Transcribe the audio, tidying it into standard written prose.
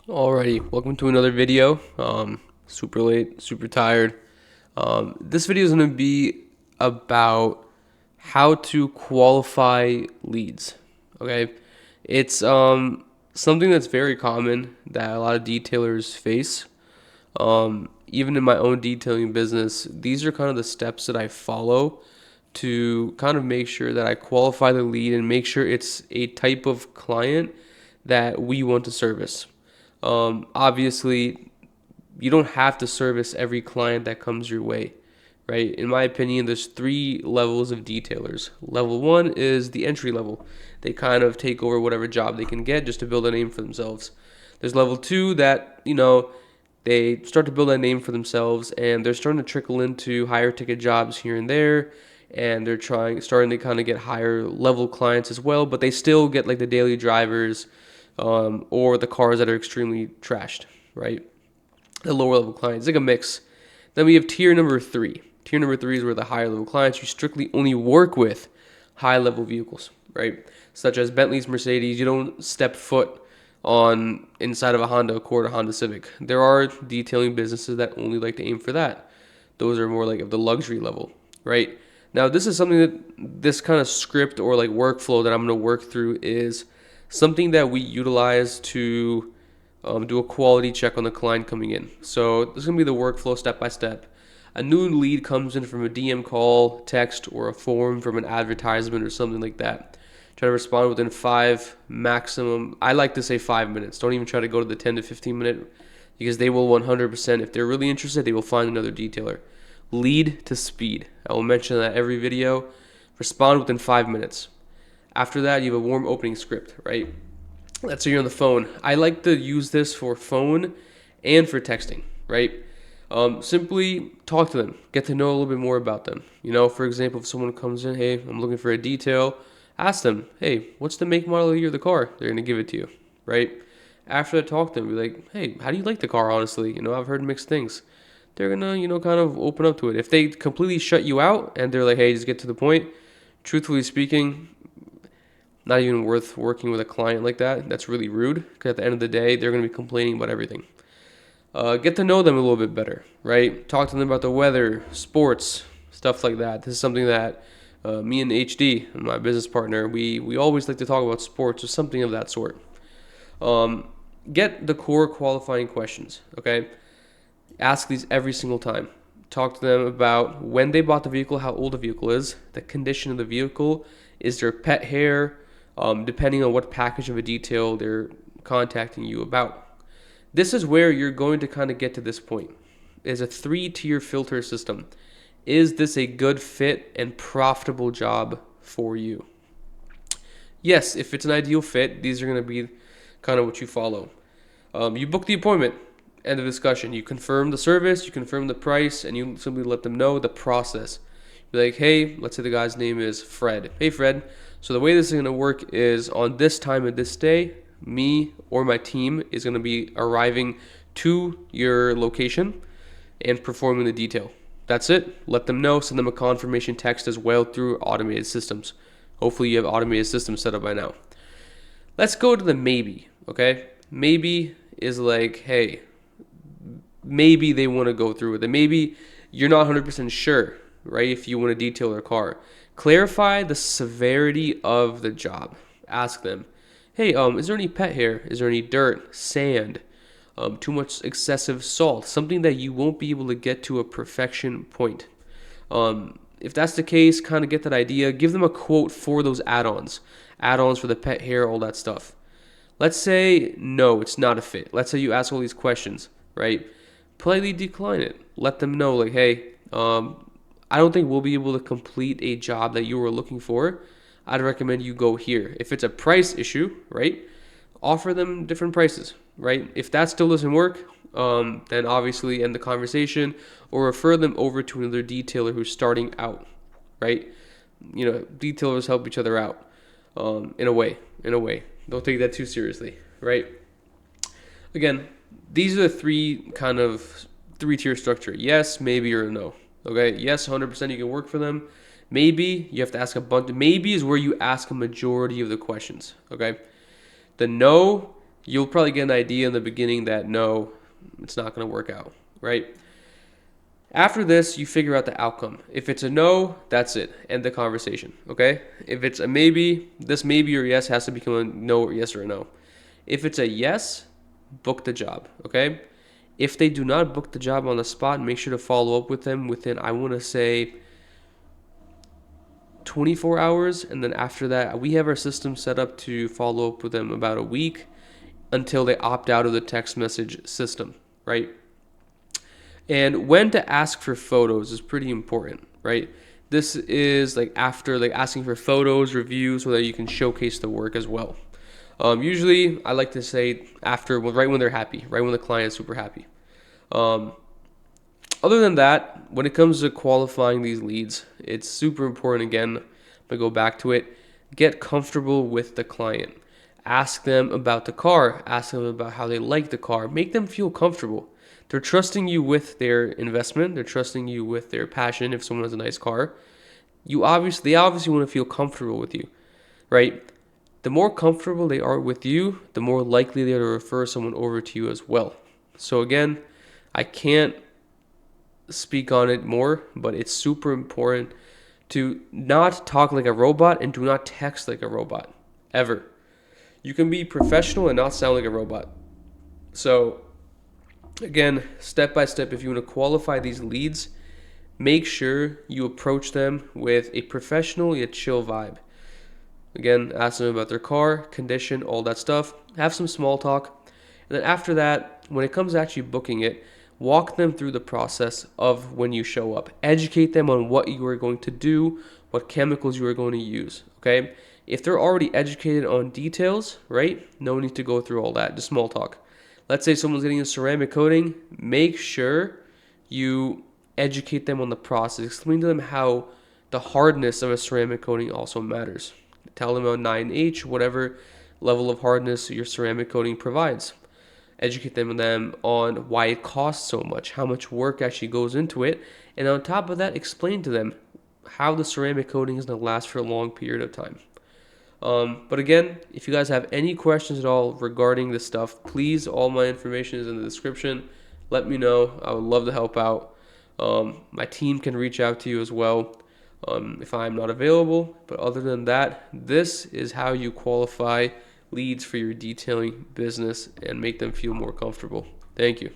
Alrighty, welcome to another video. Super late, super tired. This video is going to be about how to qualify leads. Okay, it's something that's very common that a lot of detailers face. Even in my own detailing business, these are kind of the steps that I follow to kind of make sure that I qualify the lead and make sure it's a type of client that we want to service. Obviously, you don't have to service every client that comes your way, right? In my opinion, there's three levels of detailers. Level one is the entry level. They kind of take over whatever job they can get just to build a name for themselves. There's level two that, they start to build a name for themselves and they're starting to trickle into higher ticket jobs here and there. And they're starting to kind of get higher level clients as well, but they still get like the daily drivers, or the cars that are extremely trashed, right? The lower level clients, it's like a mix. Then we have tier number three. Tier number three is where the higher level clients, you strictly only work with high level vehicles, right? Such as Bentleys, Mercedes. You don't step foot on inside of a Honda Accord or Honda Civic. There are detailing businesses that only like to aim for that. Those are more like of the luxury level, right? Now, this is something that this kind of script or like workflow that I'm going to work through is something that we utilize to do a quality check on the client coming in. So this is going to be the workflow step by step. A new lead comes in from a DM call, text, or a form from an advertisement or something like that. Try to respond within five maximum. I like to say 5 minutes. Don't even try to go to the 10 to 15 minute because they will 100%. If they're really interested, they will find another detailer. Lead to speed. I will mention that every video. Respond within 5 minutes. After that, you have a warm opening script, right? Let's say you're on the phone. I like to use this for phone and for texting, right? Simply talk to them, get to know a little bit more about them. For example, if someone comes in, hey, I'm looking for a detail, ask them, hey, what's the make, model, year of the car? They're gonna give it to you, right? After I talk to them, be like, hey, how do you like the car? Honestly, I've heard mixed things. They're gonna, kind of open up to it. If they completely shut you out and they're like, hey, just get to the point. Truthfully speaking, not even worth working with a client like that. That's really rude because at the end of the day, they're going to be complaining about everything. Get to know them a little bit better, right? Talk to them about the weather, sports, stuff like that. This is something that me and HD, my business partner, we always like to talk about sports or something of that sort. Get the core qualifying questions, okay? Ask these every single time. Talk to them about when they bought the vehicle, how old the vehicle is, the condition of the vehicle, is there pet hair, depending on what package of a detail they're contacting you about. This is where you're going to kind of get to this point. Is a three-tier filter system. Is this a good fit and profitable job for you? Yes, if it's an ideal fit, these are going to be kind of what you follow. You book the appointment, end of discussion. You confirm the service, you confirm the price, and you simply let them know the process. Be like, hey, let's say the guy's name is Fred. Hey, Fred. So the way this is going to work is on this time of this day, me or my team is going to be arriving to your location and performing the detail. That's it. Let them know. Send them a confirmation text as well through automated systems. Hopefully you have automated systems set up by now. Let's go to the maybe, okay? Maybe is like, hey, maybe they want to go through with it. Maybe you're not 100% sure, right? If you want to detail their car, clarify the severity of the job. Ask them, hey, is there any pet hair? Is there any dirt, sand, too much excessive salt? Something that you won't be able to get to a perfection point. If that's the case, kind of get that idea. Give them a quote for those add-ons for the pet hair, all that stuff. Let's say no, it's not a fit. Let's say you ask all these questions, right? Politely decline it. Let them know, like, hey, I don't think we'll be able to complete a job that you were looking for. I'd recommend you go here. If it's a price issue, right, offer them different prices, right? If that still doesn't work, then obviously end the conversation or refer them over to another detailer who's starting out, right? Detailers help each other out, in a way. Don't take that too seriously, right? Again, these are the three-tier structure. Yes, maybe, or no. Okay, yes, 100% you can work for them. Maybe you have to ask a bunch. Maybe is where you ask a majority of the questions. Okay, the no, you'll probably get an idea in the beginning that no, it's not going to work out, right? After this, you figure out the outcome. If it's a no, that's it. End the conversation, okay? If it's a maybe, this maybe or yes has to become a no or yes or a no. If it's a yes, book the job, okay? If they do not book the job on the spot, make sure to follow up with them within, I want to say, 24 hours. And then after that, we have our system set up to follow up with them about a week until they opt out of the text message system, right? And when to ask for photos is pretty important, right? This is like after like asking for photos, reviews, so that you can showcase the work as well. Usually, I like to say after, well, right when they're happy, right when the client is super happy. Um, Other than that, when it comes to qualifying these leads, it's super important. Again, I'm gonna go back to it. Get comfortable with the client. Ask them about the car. Ask them about how they like the car. Make them feel comfortable. They're trusting you with their investment. They're trusting you with their passion. If someone has a nice car, they obviously want to feel comfortable with you, right? The more comfortable they are with you, the more likely they are to refer someone over to you as well. So again, I can't speak on it more, but it's super important to not talk like a robot and do not text like a robot ever. You can be professional and not sound like a robot. So again, step by step, if you want to qualify these leads, make sure you approach them with a professional yet chill vibe. Again, ask them about their car, condition, all that stuff. Have some small talk. And then after that, when it comes to actually booking it, walk them through the process of when you show up. Educate them on what you are going to do, what chemicals you are going to use, okay? If they're already educated on details, right, no need to go through all that, just small talk. Let's say someone's getting a ceramic coating, make sure you educate them on the process. Explain to them how the hardness of a ceramic coating also matters. Tell them about 9H, whatever level of hardness your ceramic coating provides. Educate them on why it costs so much, how much work actually goes into it, and on top of that, explain to them how the ceramic coating is going to last for a long period of time. But again, if you guys have any questions at all regarding this stuff, please, all my information is in the description. Let me know. I would love to help out. My team can reach out to you as well if I'm not available. But other than that, this is how you qualify leads for your detailing business and make them feel more comfortable. Thank you.